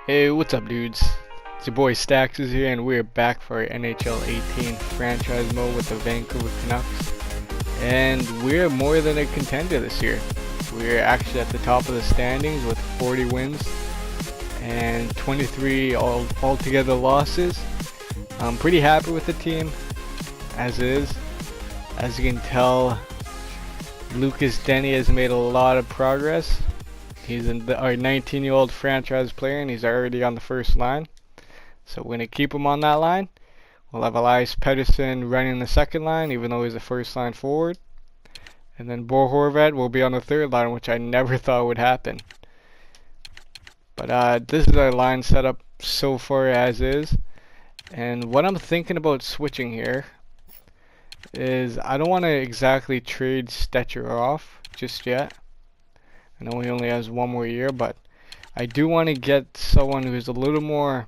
Hey, what's up, dudes? It's your boy Staxers here, and we're back for our NHL 18 franchise mode with the Vancouver Canucks. And we're more than a contender this year. We're actually at the top of the standings with 40 wins and 23 altogether losses. I'm pretty happy with the team as is. As you can tell, Lucas Denny has made a lot of progress. He's our 19-year-old franchise player, and he's already on the first line. So we're going to keep him on that line. We'll have Elias Pettersson running the second line, even though he's a first line forward. And then Bo Horvat will be on the third line, which I never thought would happen. But this is our line setup so far as is. And what I'm thinking about switching here is I don't want to exactly trade Stetcher off just yet. I know he only has one more year, but I do want to get someone who's a little more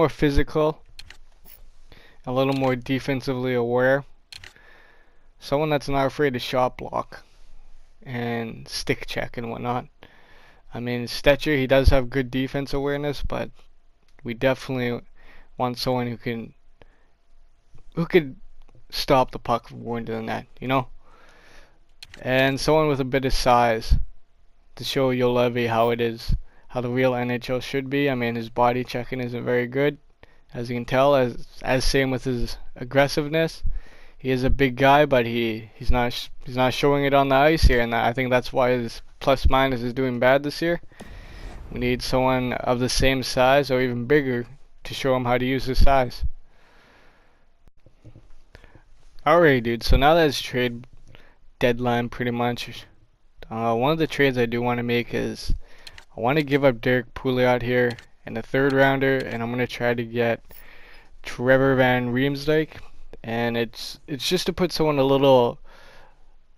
physical, a little more defensively aware. Someone that's not afraid to shot block and stick check and whatnot. I mean, Stetcher, he does have good defense awareness, but we definitely want someone who could stop the puck from going to the net, you know? And someone with a bit of size to show Juolevi how the real NHL should be. I mean, his body checking isn't very good, as you can tell, as same with his aggressiveness. He is a big guy, but he's not showing it on the ice here, and I think that's why his plus minus is doing bad this year. We need someone of the same size or even bigger to show him how to use his size. Alright, dude, so now that it's trade deadline pretty much, one of the trades I do want to make is I want to give up Derek Pouliot here in a third rounder, and I'm going to try to get Trevor Van Riemsdyk, and it's just to put someone a little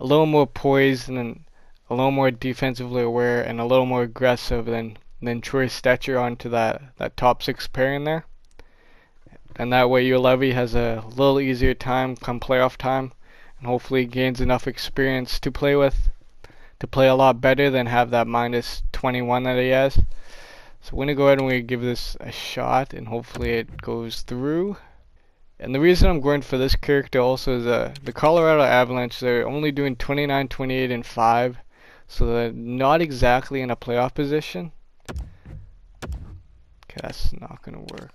more poised and a little more defensively aware and a little more aggressive than Troy Stetcher onto that top six pairing there. And that way Juolevi has a little easier time come playoff time, and hopefully gains enough experience to play a lot better than have that minus 21 that he has. So we're going to go ahead and we give this a shot, and hopefully it goes through. And the reason I'm going for this character also is the Colorado Avalanche, they're only doing 29, 28, and 5. So they're not exactly in a playoff position. Okay, that's not going to work.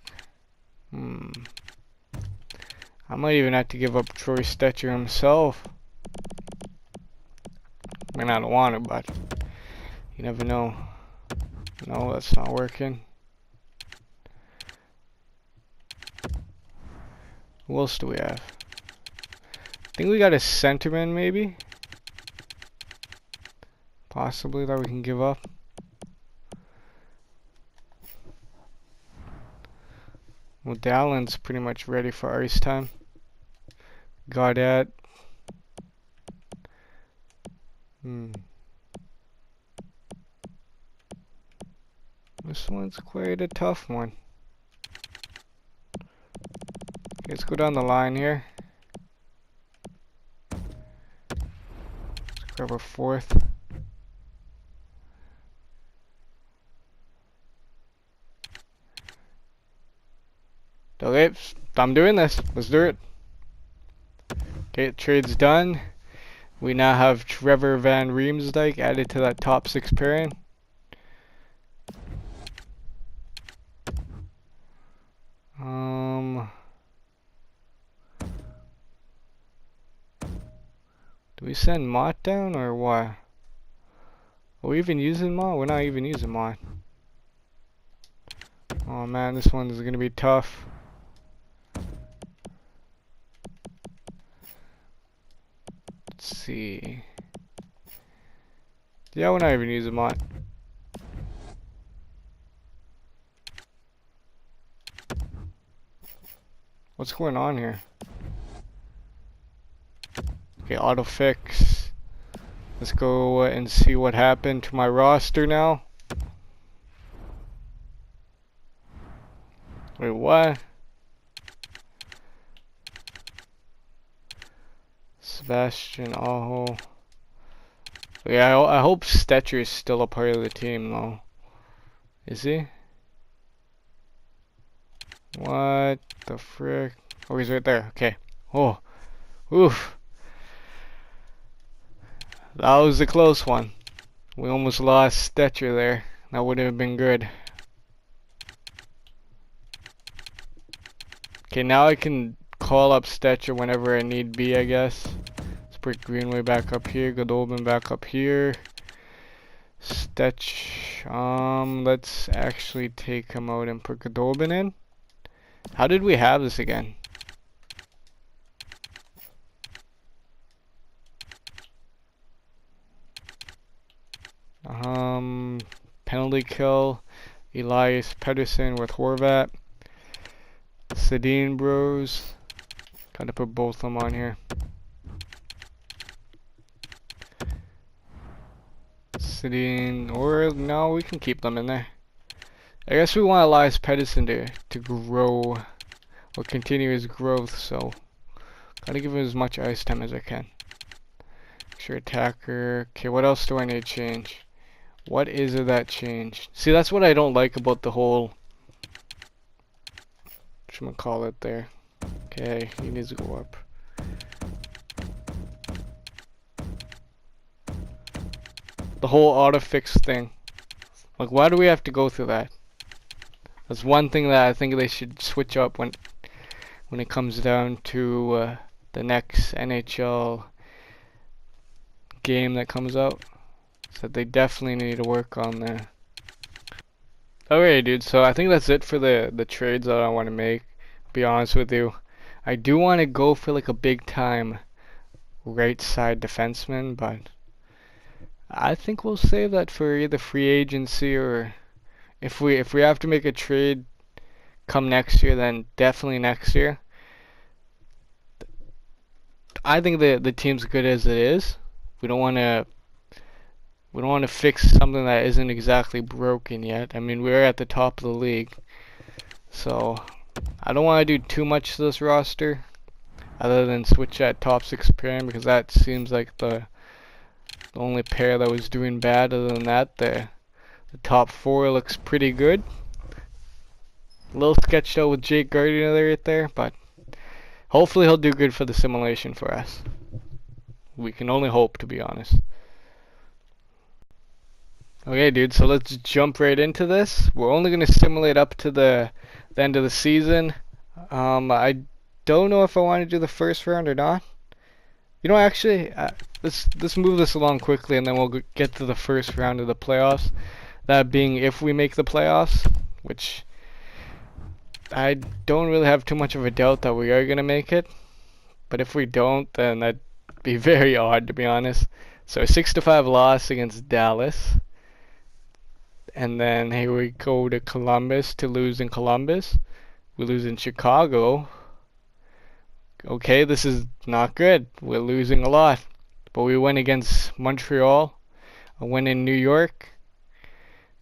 I might even have to give up Troy Stetcher himself. I mean, I don't want it, but you never know. No, that's not working. Who else do we have? I think we got a centerman, maybe? Possibly, that we can give up. Well, Dallin's pretty much ready for ice time. Goddard. This one's quite a tough one. Let's go down the line here. Let's grab a fourth. Okay, I'm doing this. Let's do it. Okay, trade's done. We now have Trevor Van Riemsdyk added to that top six pairing. Do we send Mott down or what? Are we even using Mott? We're not even using Mott. Oh man, this one's gonna be tough. Let's see. Yeah, we're not even using Mott. What's going on here? Okay, auto fix. Let's go and see what happened to my roster now. Wait, what? Sebastian Aho. Yeah, I hope Stetcher is still a part of the team though. Is he? What the frick? Oh, he's right there. Okay. Oh, oof. That was a close one. We almost lost Stetcher there. That would have been good. Okay, now I can call up Stetcher whenever I need be, I guess. Let's put Greenway back up here, Godolphin back up here. Stetch, let's actually take him out and put Godolphin in. How did we have this again? Penalty kill, Elias Pettersson with Horvat. Sedin Bros. Gotta put both of them on here. Sedin, or no, we can keep them in there. I guess we want Elias Pettersson to grow, or continue his growth, so gotta give him as much ice time as I can. Sure, attacker. Okay, what else do I need to change? What is it that changed? See, that's what I don't like about the whole, whatchamacallit there. Okay, he needs to go up. The whole auto-fix thing. Like, why do we have to go through that? That's one thing that I think they should switch up when it comes down to the next NHL game that comes out. So they definitely need to work on there. Okay, dude, so I think that's it for the trades that I want to make. Be honest with you. I do want to go for like a big time right side defenseman, but I think we'll save that for either free agency, or if we have to make a trade come next year, then definitely next year. I think the team's good as it is. We don't want to fix something that isn't exactly broken yet. I mean, we're at the top of the league, so I don't want to do too much to this roster other than switch that top 6 pairing, because that seems like the only pair that was doing bad. Other than that, the top 4 looks pretty good. A little sketched out with Jake Gardiner right there, but hopefully he'll do good for the simulation for us. We can only hope, to be honest. Okay, dude, so let's jump right into this. We're only going to simulate up to the end of the season. I don't know if I want to do the first round or not. You know, actually, let's move this along quickly, and then we'll get to the first round of the playoffs. That being if we make the playoffs, which I don't really have too much of a doubt that we are going to make it. But if we don't, then that'd be very odd, to be honest. So a 6-5 loss against Dallas. And then here we go to Columbus to lose in Columbus. We lose in Chicago. Okay, this is not good. We're losing a lot. But we win against Montreal. A win in New York.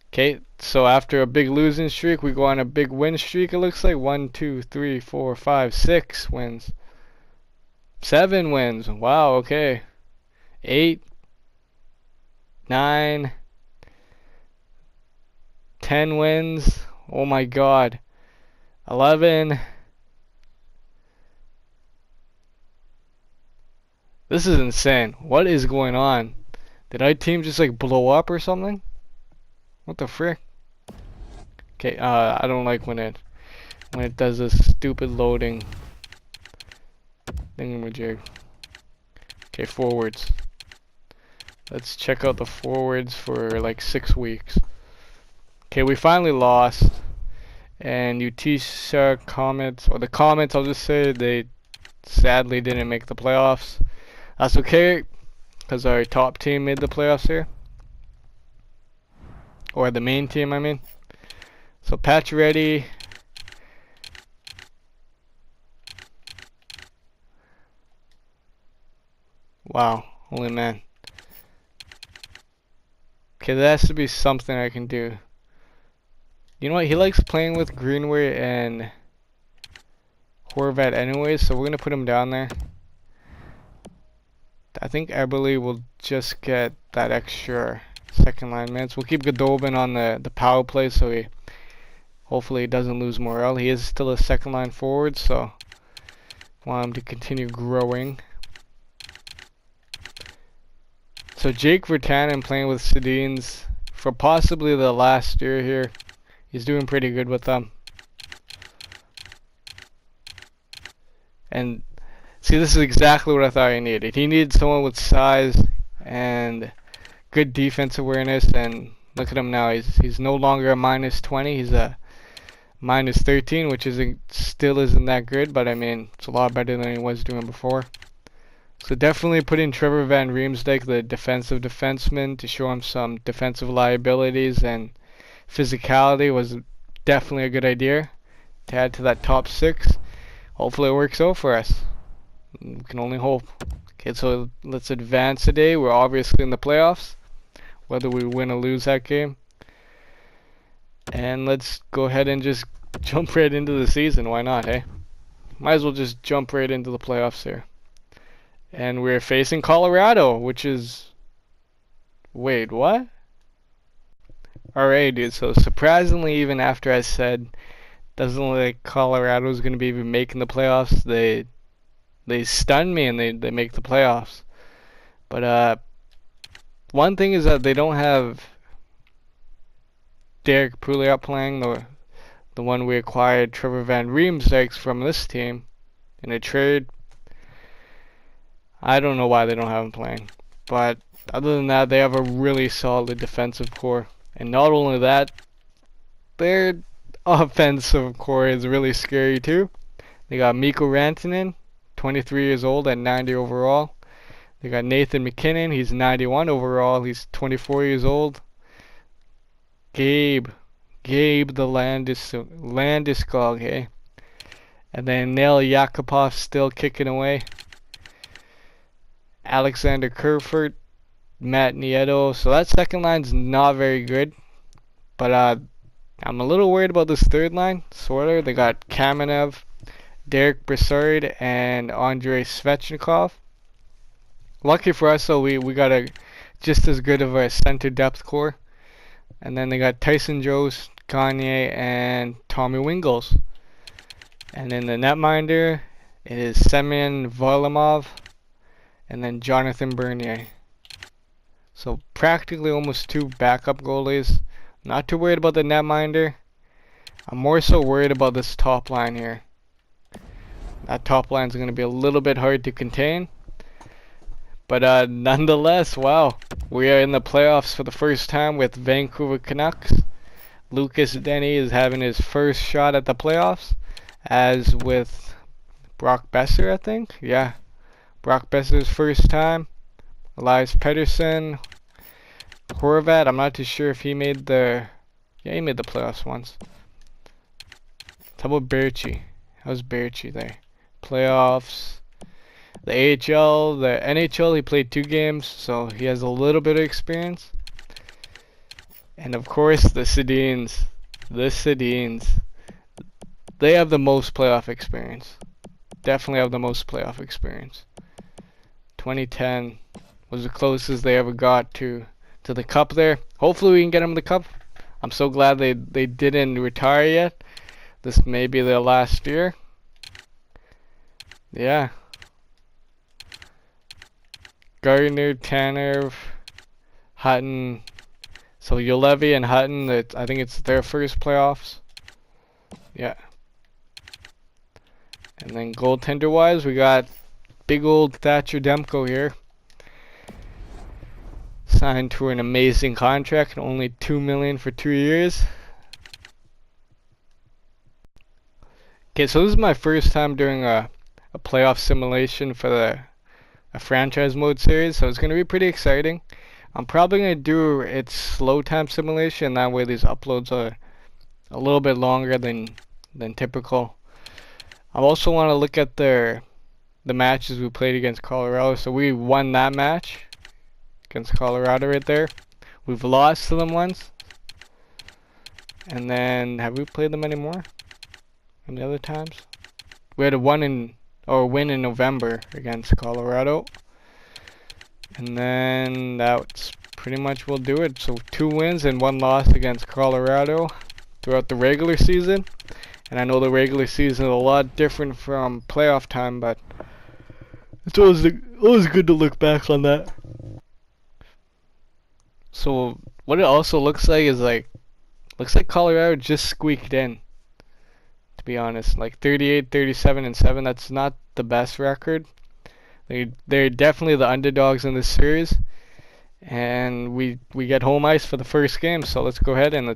Okay, so after a big losing streak, we go on a big win streak, it looks like. 1, 2, 3, 4, 5, 6 wins. 7 wins. Wow, okay. 8, 9, 10 wins. Oh my god. 11. This is insane. What is going on? Did our team just like blow up or something? What the frick? Okay, I don't like when it does this stupid loading thingamajig. Okay, forwards. Let's check out the forwards for like 6 weeks. Okay, we finally lost. And Utisha Comets, or the Comets, I'll just say, they sadly didn't make the playoffs. That's okay, because our top team made the playoffs here. Or the main team, I mean. So patch ready. Wow, holy man. Okay, there has to be something I can do. You know what? He likes playing with Greenway and Horvat anyways, so we're gonna put him down there. I think Eberle will just get that extra second line minutes. We'll keep Godolphin on the power play, so Hopefully he doesn't lose morale. He is still a second line forward, so want him to continue growing. So Jake Virtanen playing with Sedins for possibly the last year here. He's doing pretty good with them. And see, this is exactly what I thought he needed. He needed someone with size and good defense awareness, and look at him now. He's no longer a -20. He's a -13, which still isn't that good, but I mean, it's a lot better than he was doing before. So definitely put in Trevor Van Riemsdyk, the defensive defenseman, to show him some defensive liabilities, and physicality was definitely a good idea to add to that top 6. Hopefully it works out for us. We can only hope. Okay, so let's advance today. We're obviously in the playoffs, whether we win or lose that game. And let's go ahead and just jump right into the season. Why not, hey? Might as well just jump right into the playoffs here. And we're facing Colorado, which is... Wait, what? Alright, dude. So surprisingly, even after I said doesn't look like Colorado's going to be even making the playoffs, they stunned me and they make the playoffs. But one thing is that they don't have Derek Pouliot playing, the one we acquired Trevor Van Riemsdyk from this team in a trade. I don't know why they don't have him playing, but other than that, they have a really solid defensive core. And not only that, their offensive core is really scary too. They got Mikko Rantanen, 23 years old at 90 overall. They got Nathan McKinnon, he's 91 overall, he's 24 years old. Gabe the Landeskog, hey. And then Nail Yakupov still kicking away. Alexander Kerfoot, Matt Nieto. So that second line's not very good. But I'm a little worried about this third line, sort of. They got Kamenev, Derek Brassard, and Andrei Svechnikov. Lucky for us, though, we got just as good of a center depth core. And then they got Tyson Jost, Gagne, and Tommy Wingles. And in the netminder, it is Semyon Varlamov, and then Jonathan Bernier. So practically almost 2 backup goalies. Not too worried about the netminder. I'm more so worried about this top line here. That top line is going to be a little bit hard to contain. But nonetheless, wow. We are in the playoffs for the first time with Vancouver Canucks. Lucas Denny is having his first shot at the playoffs, as with Brock Besser, I think. Yeah, Brock Besser's first time. Elias Pettersson, Horvat. I'm not too sure if he made the... Yeah, he made the playoffs once. How about Berchi? How's Berchi there? Playoffs. The AHL, the NHL, he played 2 games, so he has a little bit of experience. And of course, the Sedins. The Sedins. They have the most playoff experience. Definitely have the most playoff experience. 2010 was the closest they ever got to the cup there. Hopefully we can get them the cup. I'm so glad they didn't retire yet. This may be their last year. Yeah. Gardner, Tanner, Hutton. So Ulevi and Hutton, I think it's their first playoffs. Yeah. And then goaltender wise, we got big old Thatcher Demko here. Signed to an amazing contract, only $2 million for 2 years. Okay, so this is my first time doing a playoff simulation for a franchise mode series, so it's going to be pretty exciting. I'm probably going to do its slow time simulation, that way these uploads are a little bit longer than typical. I also want to look at the matches we played against Colorado. So we won that match against Colorado right there. We've lost to them once. And then, have we played them anymore? Any other times? We had a win in November against Colorado. And then that's pretty much will do it. So 2 wins and 1 loss against Colorado. throughout the regular season. And I know the regular season is a lot different from playoff time, but it's always good to look back on that. So what it also looks like is looks like Colorado just squeaked in, to be honest. Like 38, 37, and 7. That's not the best record. They're definitely the underdogs in this series, and we get home ice for the first game. So let's go ahead and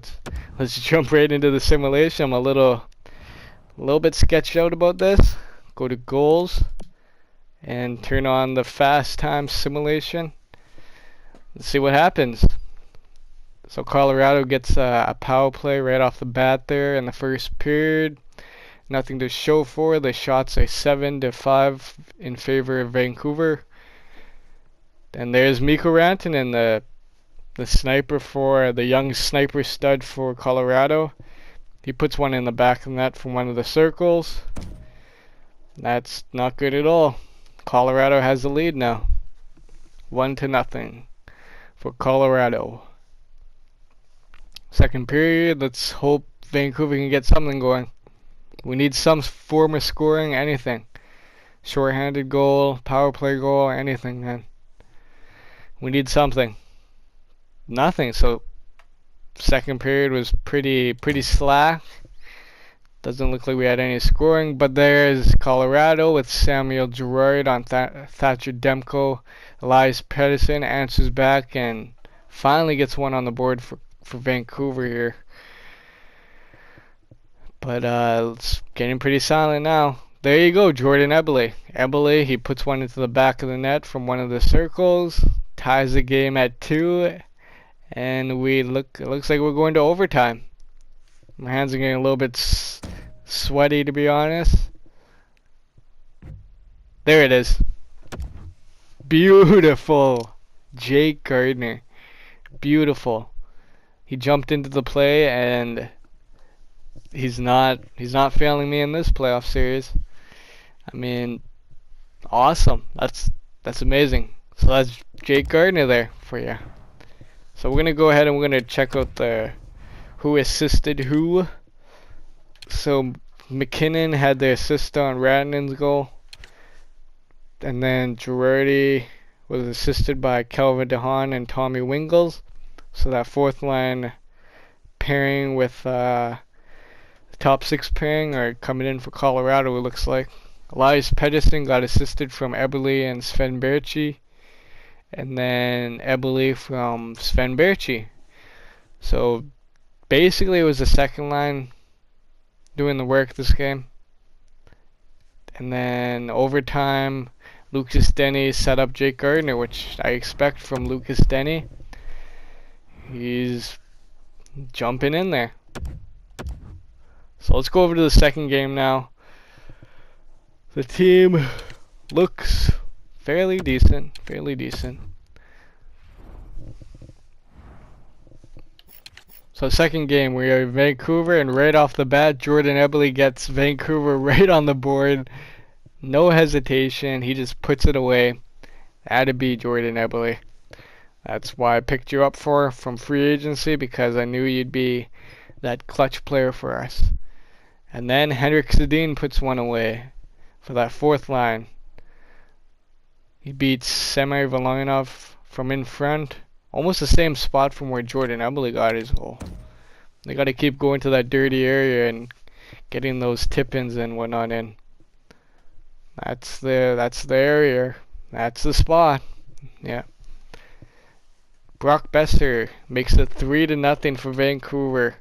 let's jump right into the simulation. I'm a little bit sketched out about this. Go to goals and turn on the fast time simulation. Let's see what happens. So Colorado gets a power play right off the bat there in the first period. Nothing to show for. The shots are 7-5 in favor of Vancouver. And there's Mikko Rantanen, the sniper for the young sniper stud for Colorado. He puts one in the back of the net from one of the circles. That's not good at all. Colorado has the lead now. 1-0 for Colorado. Second period, let's hope Vancouver can get something going. We need some form of scoring, anything. Shorthanded goal, power play goal, anything, man. We need something. Nothing. So second period was pretty slack. Doesn't look like we had any scoring, but there's Colorado with Samuel Girard on Thatcher Demko. Elias Pettersson answers back and finally gets one on the board for Vancouver here. But it's getting pretty silent now. There you go, Jordan Eberle. Eberle, he puts one into the back of the net from one of the circles. Ties the game at 2. And it looks like we're going to overtime. My hands are getting a little bit sweaty, to be honest. There it is. Beautiful. Jake Gardiner. Beautiful. He jumped into the play, and he's not failing me in this playoff series. I mean, awesome. That's amazing. So that's Jake Gardiner there for you. So we're gonna go ahead and we're gonna check out who assisted who. So McKinnon had the assist on Rantanen's goal, and then Girardi was assisted by Kelvin DeHaan and Tommy Wingels. So that fourth line pairing with the top 6 pairing are coming in for Colorado, it looks like. Elias Pettersson got assisted from Eberle and Sven Berchi, and then Eberle from Sven Berchi. So basically it was the second line doing the work this game. And then overtime, Lucas Denny set up Jake Gardiner, which I expect from Lucas Denny. He's jumping in there. So let's go over to the second game now. The team looks fairly decent. So second game, we are in Vancouver, and right off the bat, Jordan Eberle gets Vancouver right on the board. No hesitation. He just puts it away. Had to be Jordan Eberle. That's why I picked you up from free agency, because I knew you'd be that clutch player for us. And then Henrik Sedin puts one away for that fourth line. He beats Semyon Varlamov from in front. Almost the same spot from where Jordan Eberle got his goal. They got to keep going to that dirty area and getting those tip-ins and whatnot in. That's the area. That's the spot. Yeah. Brock Besser makes it 3-0 for Vancouver.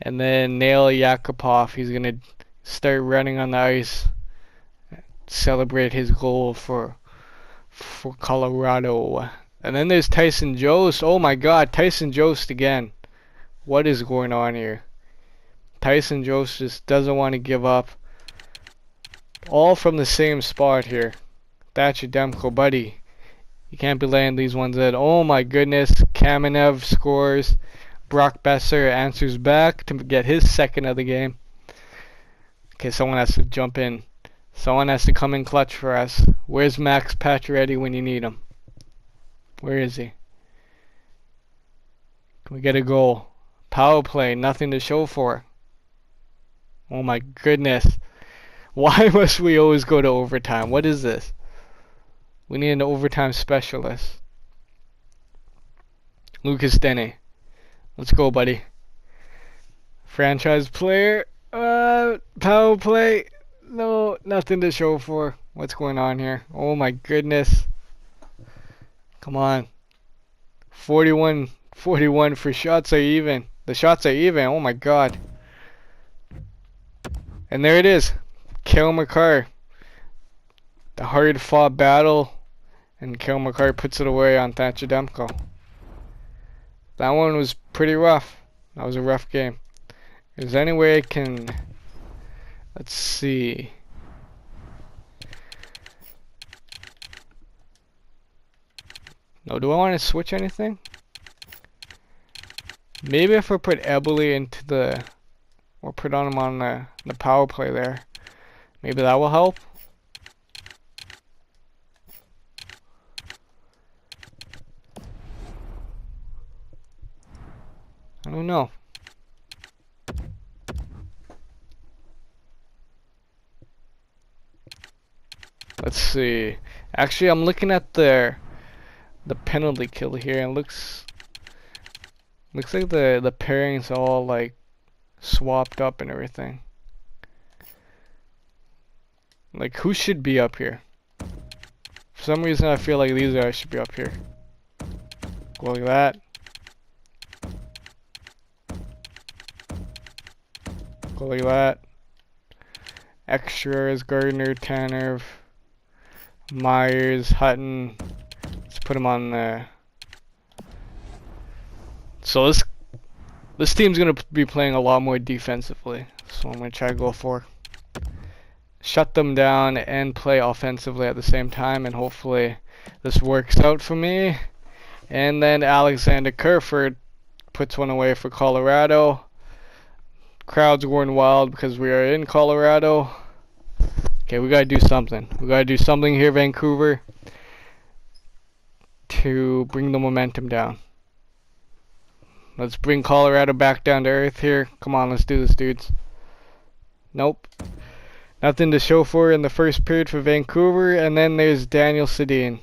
And then Nail Yakupov, he's going to start running on the ice, celebrate his goal for Colorado. And then there's Tyson Jost. Oh my god, Tyson Jost again. What is going on here? Tyson Jost just doesn't want to give up. All from the same spot here. Thatcher Demko, buddy. You can't be laying these ones in. Oh my goodness. Kamenev scores. Brock Besser answers back to get his second of the game. Okay, someone has to jump in. Someone has to come in clutch for us. Where's Max Pacioretty when you need him? Where is he? Can we get a goal? Power play, nothing to show for. Oh my goodness. Why must we always go to overtime? What is this? We need an overtime specialist. Lucas Denny. Let's go, buddy. Franchise player. Power play. No, nothing to show for. What's going on here? Oh my goodness. Come on. 41 for shots are even. The shots are even. Oh my god. And there it is. Cale Makar. The hard fought battle. And Cale Makar puts it away on Thatcher Demko. That one was pretty rough. That was a rough game. Is there any way I can... Let's see. No, do I want to switch anything? Maybe if I put Eberle into the... Or put on him on the power play there. Maybe that will help. I don't know. Let's see. Actually, I'm looking at the penalty kill here, and looks like the pairings all like swapped up and everything. Like, who should be up here? For some reason, I feel like these guys should be up here. Go like that. Go like that. Extras, Gardner, Tanner, Myers, Hutton. Let's put them on there. So this team's gonna be playing a lot more defensively. So I'm gonna try to go for shut them down and play offensively at the same time, and hopefully this works out for me. And then Alexander Kerfoot puts one away for Colorado. Crowd's going wild because we are in Colorado. Okay, we gotta do something. We gotta do something here, Vancouver, to bring the momentum down. Let's bring Colorado back down to earth here. Come on, let's do this, dudes. Nope. Nothing to show for in the first period for Vancouver. And then there's Daniel Sedin.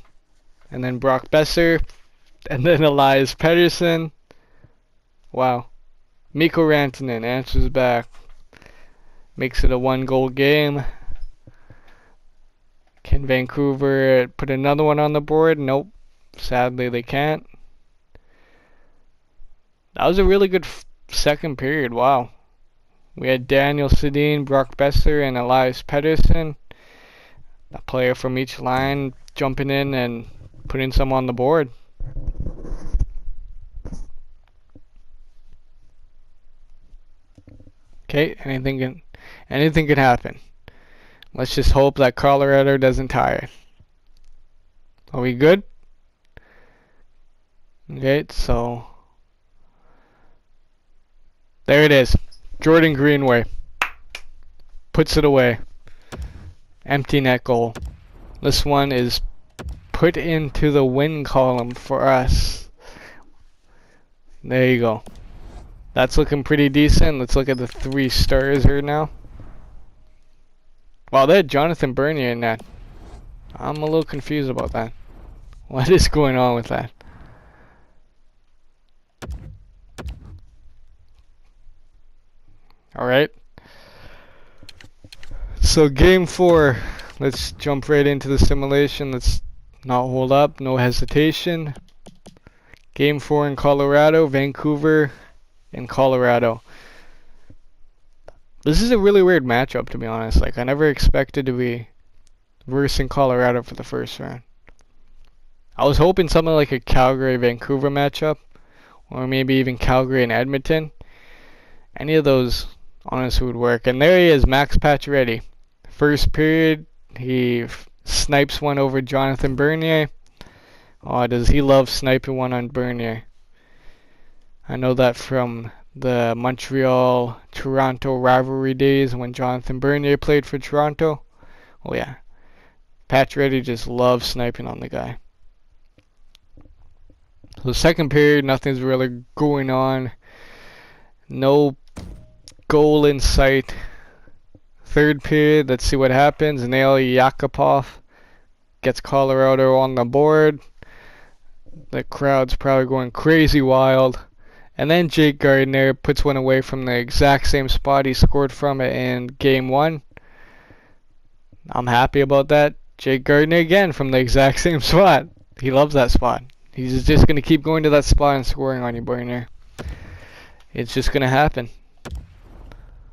And then Brock Besser. And then Elias Pettersson. Wow. Mikko Rantanen answers back. Makes it a 1-goal game. Can Vancouver put another one on the board? Nope. Sadly, they can't. That was a really good second period. Wow. We had Daniel Sedin, Brock Besser, and Elias Pettersson. A player from each line jumping in and putting some on the board. Okay, anything can happen. Let's just hope that Colorado doesn't tire. Are we good? Okay, so there it is. Jordan Greenway puts it away. Empty net goal. This one is put into the win column for us. There you go. That's looking pretty decent. Let's look at the 3 stars here now. Wow, they had Jonathan Bernier in that. I'm a little confused about that. What is going on with that? Alright. So game 4. Let's jump right into the simulation. Let's not hold up. No hesitation. Game 4 in Colorado. Vancouver in Colorado. This is a really weird matchup, to be honest. Like, I never expected to be versing Colorado for the first round. I was hoping something like a Calgary-Vancouver matchup. Or maybe even Calgary and Edmonton. Any of those honestly would work. And there he is, Max Pacioretty. First period, he snipes one over Jonathan Bernier. Oh, does he love sniping one on Bernier. I know that from the Montreal-Toronto rivalry days when Jonathan Bernier played for Toronto. Oh yeah. Pacioretty just loves sniping on the guy. So second period, nothing's really going on. No goal in sight. Third period, let's see what happens. Nail Yakupov gets Colorado on the board. The crowd's probably going crazy wild. And then Jake Gardiner puts one away from the exact same spot he scored from it in game 1. I'm happy about that. Jake Gardiner again from the exact same spot. He loves that spot. He's just going to keep going to that spot and scoring on you, Gardiner. It's just going to happen.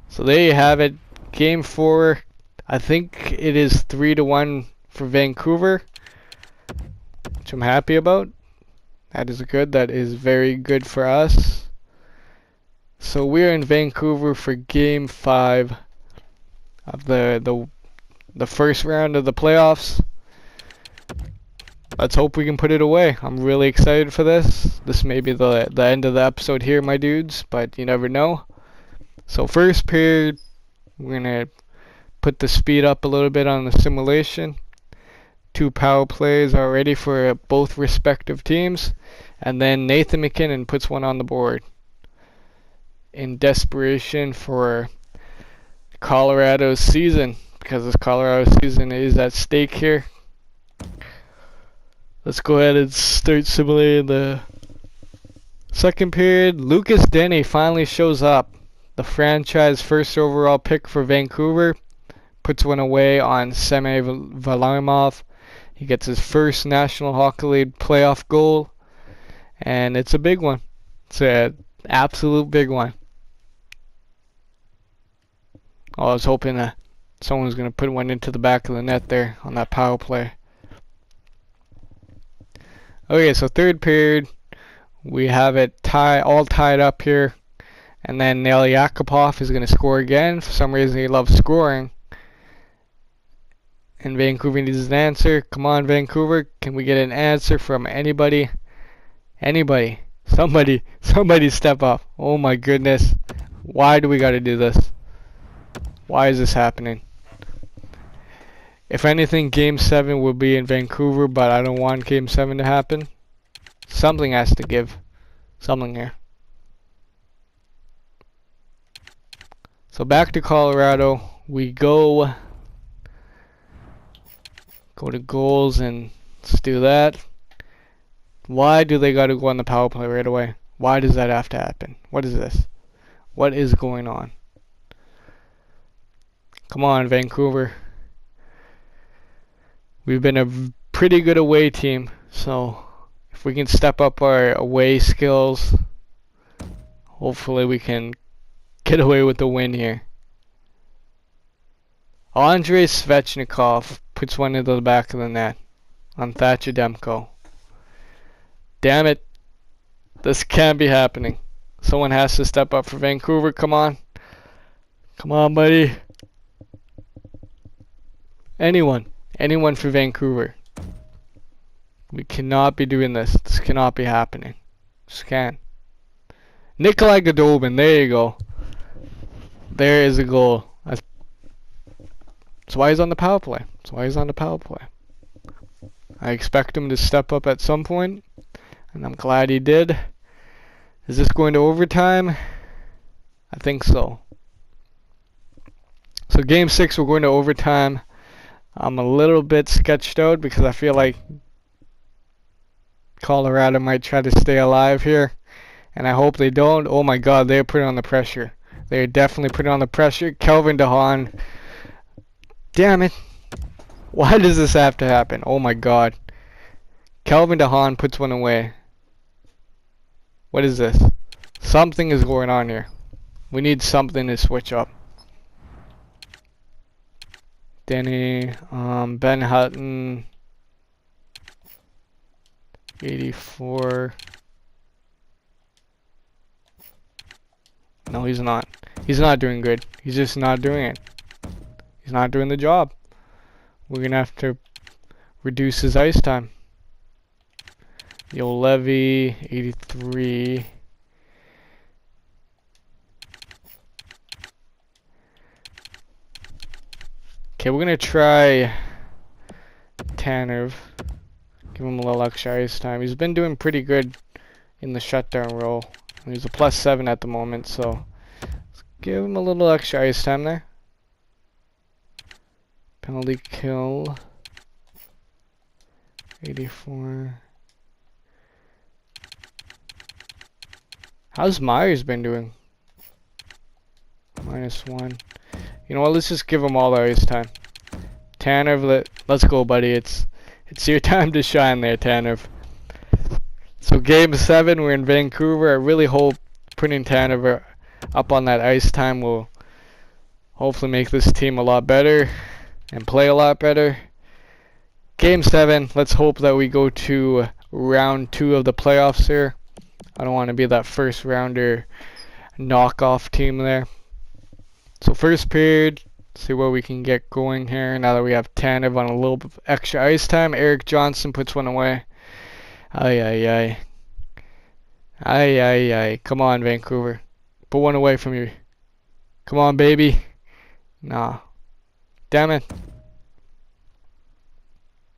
So there you have it. Game 4. I think it is 3-1 for Vancouver, which I'm happy about. That is good. That is very good for us. So we're in Vancouver for Game 5 of the first round of the playoffs. Let's hope we can put it away. I'm really excited for this. This may be the end of the episode here, my dudes, but you never know. So first period, we're going to put the speed up a little bit on the simulation. 2 power plays already for both respective teams. And then Nathan McKinnon puts one on the board. In desperation for Colorado's season, because this Colorado season is at stake here. Let's go ahead and start simulating the second period. Lucas Denny finally shows up. The franchise first overall pick for Vancouver. Puts one away on Semyon Varlamov. He gets his first National Hockey League playoff goal. And it's a big one. It's an absolute big one. Oh, I was hoping that someone was going to put one into the back of the net there on that power play. Okay, so third period, we have it all tied up here. And then Nail Yakupov is going to score again. For some reason, he loves scoring. And Vancouver needs an answer. Come on, Vancouver. Can we get an answer from anybody? Anybody. Somebody step up. Oh my goodness. Why do we got to do this? Why is this happening? If anything, Game 7 will be in Vancouver, but I don't want Game 7 to happen. Something has to give. Something here. So back to Colorado. We go to goals, and let's do that. Why do they got to go on the power play right away? Why does that have to happen? What is this? What is going on? Come on, Vancouver. We've been a pretty good away team, so if we can step up our away skills, hopefully we can get away with the win here. Andrei Svechnikov puts one into the back of the net on Thatcher Demko. Damn it. This can't be happening. Someone has to step up for Vancouver. Come on. Come on, buddy. Anyone for Vancouver. We cannot be doing this. This cannot be happening. Just can't. Nikolai Golovin. There you go. There is a goal. That's why he's on the power play. That's why he's on the power play. I expect him to step up at some point, and I'm glad he did. Is this going to overtime? I think so. So Game 6, we're going to overtime. I'm a little bit sketched out because I feel like Colorado might try to stay alive here, and I hope they don't. Oh my God, they're putting on the pressure. They're definitely putting on the pressure. Kelvin DeHaan. Damn it. Why does this have to happen? Oh my God. Kelvin DeHaan puts one away. What is this? Something is going on here. We need something to switch up. Denny, Ben Hutton, 84. No, he's not. He's not doing good. He's just not doing it. He's not doing the job. We're going to have to reduce his ice time. Yo Levy, 83. Okay, we're going to try Tanev. Give him a little extra ice time. He's been doing pretty good in the shutdown role. He's a +7 at the moment, so let's give him a little extra ice time there. Penalty kill. 84. How's Myers been doing? -1. You know what? Let's just give him all the ice time. Tanner, let's go, buddy. It's your time to shine there, Tanner. So game 7, we're in Vancouver. I really hope putting Tanner up on that ice time will hopefully make this team a lot better and play a lot better. Game 7, let's hope that we go to round 2 of the playoffs here. I don't want to be that first rounder knockoff team there. So first period, see what we can get going here now that we have Tanev on a little bit extra ice time. Eric Johnson puts one away. Ay, ay, ay. Ay, ay, ay. Come on, Vancouver. Put one away from you. Come on, baby. Nah. Damn it.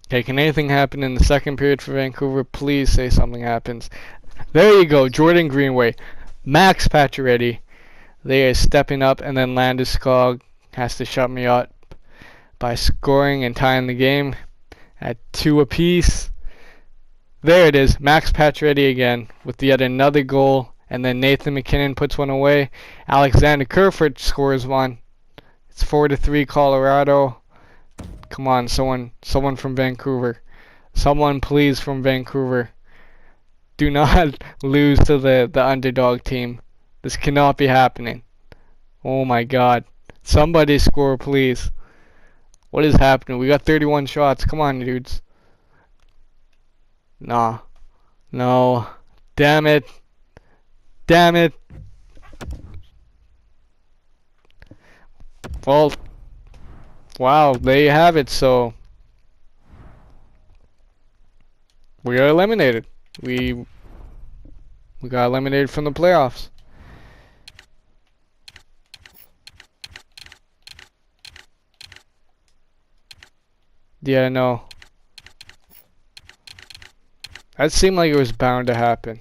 Okay, can anything happen in the second period for Vancouver? Please say something happens. There you go, Jordan Greenway. Max Pacioretty. They are stepping up, and then Landeskog has to shut me up by scoring and tying the game at 2 apiece. There it is, Max Pacioretty again with yet another goal, and then Nathan McKinnon puts one away. Alexander Kerfoot scores one. It's 4-3 Colorado. Come on, someone from Vancouver. Someone please from Vancouver. Do not lose to the underdog team. This cannot be happening. Oh my god. Somebody score, please. What is happening? We got 31 shots. Come on, dudes. Nah. No. Damn it. Damn it. Well, wow, there you have it. So we are eliminated. We got eliminated from the playoffs. Yeah, no. That seemed like it was bound to happen.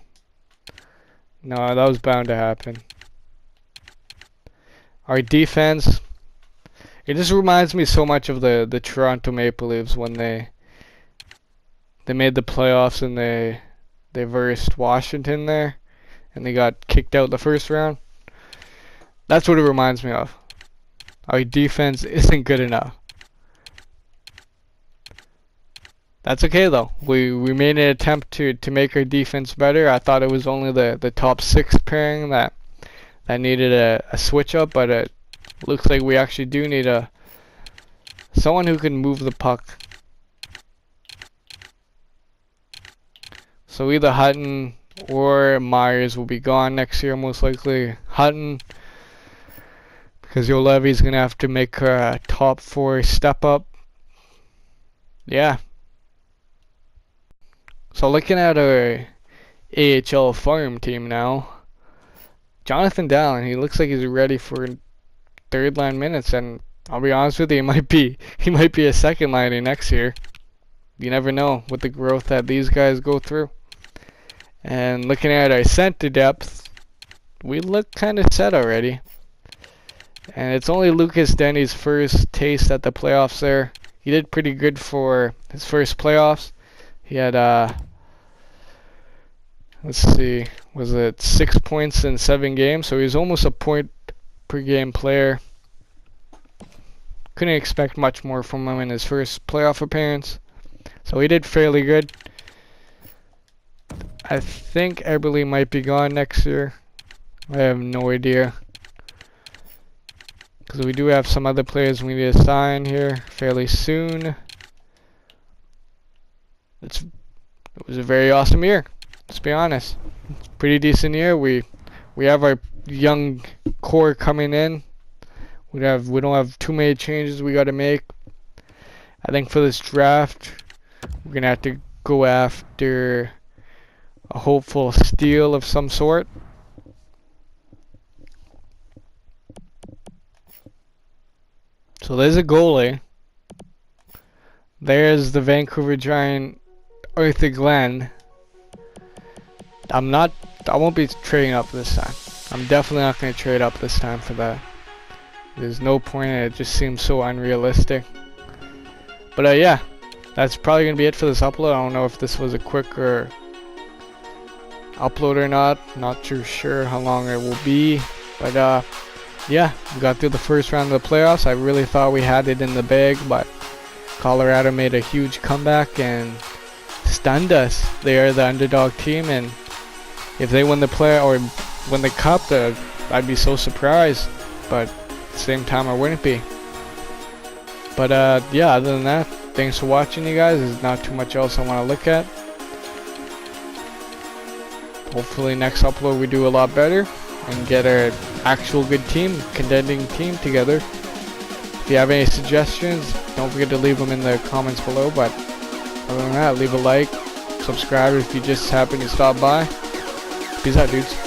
No, that was bound to happen. Our defense, it just reminds me so much of the Toronto Maple Leafs when they made the playoffs and they versed Washington there and they got kicked out the first round. That's what it reminds me of. Our defense isn't good enough. That's okay though. We made an attempt to make our defense better. I thought it was only the top 6 pairing that needed a switch up, but it looks like we actually do need someone who can move the puck. So either Hutton or Myers will be gone next year, most likely Hutton, because Jolevi's gonna have to make a top 4 step up. Yeah. So looking at our AHL farm team now, Jonathan Dallin, he looks like he's ready for third line minutes, and I'll be honest with you, he might be a second liner next year. You never know with the growth that these guys go through. And looking at our center depth, we look kind of set already. And it's only Lucas Denny's first taste at the playoffs there. He did pretty good for his first playoffs. He had let's see, was it 6 points in 7 games? So he's almost a point per game player. Couldn't expect much more from him in his first playoff appearance. So he did fairly good. I think Eberle might be gone next year. I have no idea. Because we do have some other players we need to sign here fairly soon. It was a very awesome year. Let's be honest. It's a pretty decent year. We have our young core coming in. We don't have too many changes we got to make. I think for this draft, we're gonna have to go after a hopeful steal of some sort. So there's a goalie. There's the Vancouver Giant Arthur Glenn. I'm not I won't be trading up this time. I'm definitely not going to trade up this time for that. There's no point, and it just seems so unrealistic. But yeah, that's probably going to be it for this upload. I don't know if this was a quicker upload or not. Not too sure how long it will be. But yeah, we got through the first round of the playoffs. I really thought we had it in the bag, but Colorado made a huge comeback and stunned us. They are the underdog team, and if they win the win the cup, I'd be so surprised. But at the same time, I wouldn't be. But yeah, other than that, thanks for watching, you guys. There's not too much else I want to look at. Hopefully next upload we do a lot better and get our actual good team, contending team together. If you have any suggestions, don't forget to leave them in the comments below. But other than that, leave a like, subscribe if you just happen to stop by. Peace out, dudes.